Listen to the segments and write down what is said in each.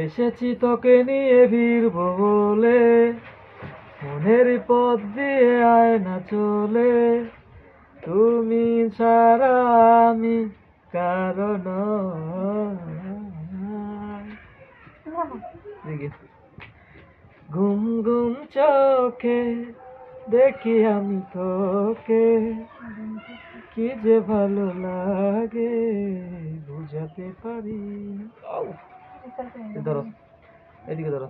এসেছি তোকে নিয়ে ফিরবো বলে, মনের পথ দিয়ে আয় না চলে, তুমি ছাড়া আমি কারণ। ঘুম ঘুম চোখে দেখি আমি তোকে, কি যে ভালো লাগে বুঝাতে পারি। ধরো, এদিকে ধরো।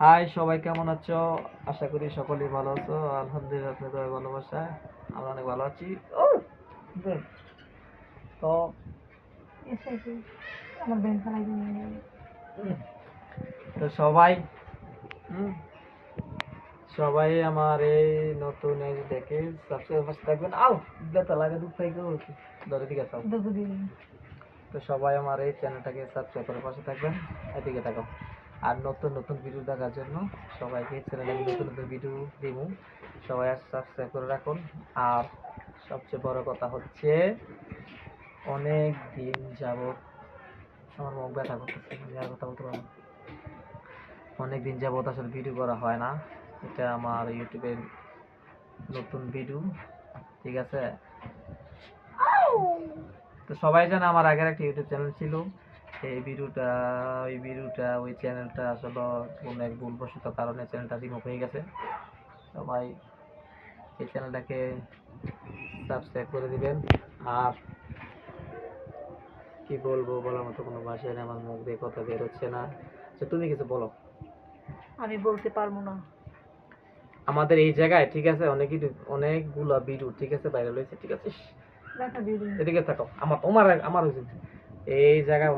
হাই সবাই, কেমন আছো? আশা করি সকলেই ভালো আছো। আলহামদুলিল্লাহ, আপনাদের ভালোবাসায় আমরা অনেক ভালো আছি। তো তো সবাই সবাই আমার এই নতুন এই দেখে সাবস্ক্রাইব পাশে থাকবেন। আও ব্যথা লাগে, দুঃখ থেকে ধরে দিকে থাকো। তো সবাই আমার এই চ্যানেলটাকে সাবস্ক্রাইব করে পাশে থাকবেন, এদিকে থাকো। আর নতুন নতুন ভিডিও দেখার জন্য সবাইকে চ্যানেলে নতুন নতুন ভিডিও দিব, সবাই সাবস্ক্রাইব করে রাখুন। আর সবচেয়ে বড় কথা হচ্ছে, অনেক দিন যাবত আমার মুখ ব্যথা করতেছে, আর কথা বলতে পারবো। অনেক দিন যাবত আসলে ভিডিও করা হয় না। এটা আমার ইউটিউবের নতুন ভিডিও, ঠিক আছে? তো সবাই জানে আমার আগের একটা ইউটিউব চ্যানেল ছিল। ওই চ্যানেলটা আসলে কোনো এক ভুলবশত কারণে চ্যানেলটা রিমুভ হয়ে গেছে। সবাই এই চ্যানেলটাকে সাবস্ক্রাইব করে দিবেন। আর কি বলবো, বলার মতো কোনো ভাষায় নেই, আমার মুখ দিয়ে কথা বের হচ্ছে না। তো তুমি কিছু বলো। আমি বলতে পারবো না। আমাদের এই জায়গায়, ঠিক আছে, অনেকগুলা ভিডিও, ঠিক আছে, ভাইরাল হয়েছে, ঠিক আছে? এদিকে থাকো, আমার হয়েছে এই জায়গায়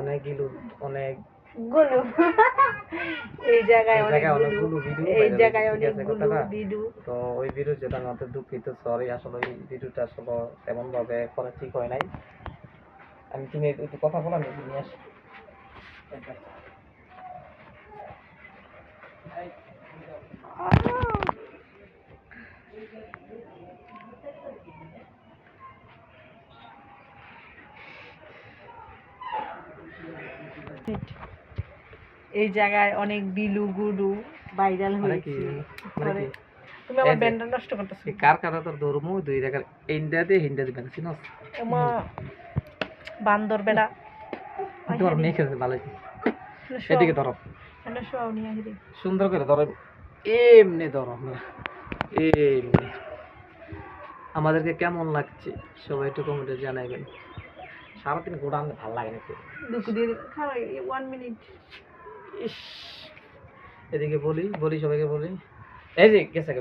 এই জায়গায় অনেকগুলো ভিডিও, এই জায়গায় অনেকগুলো ভিডিও। তো ওই ভিডিও যেটা আমাদের দুঃখিত, সরি। আসলে ওই ভিডিওটা আসলে তেমন ভাবে করা ঠিক হয় নাই। তুমি একটু কথা বলো, আমি নিয়ে আসি। এই জায়গায় অনেক বিলু গুডু ভাইরাল হয়েছে। তুমি আমার ব্যান্ডটা নষ্ট করতেছো। কার কার তোর ধর্ম দুই জায়গার ইন্ডিয়া দিয়ে হিন্দি দিবেন, চিনস? এমা বান্দর বেড়া তোর মেয়ে খেতে ভালো। এদিকে ধরো, সুন্দর করে ধরো, এমনি ধরো, এমনি। আমাদেরকে কেমন লাগছে সবাই একটু কমেন্টে জানাবেন। সারাদিন ঘোরান ভালো লাগে নাকি? এদিকে বলি সবাইকে বলি, এই যে গেছে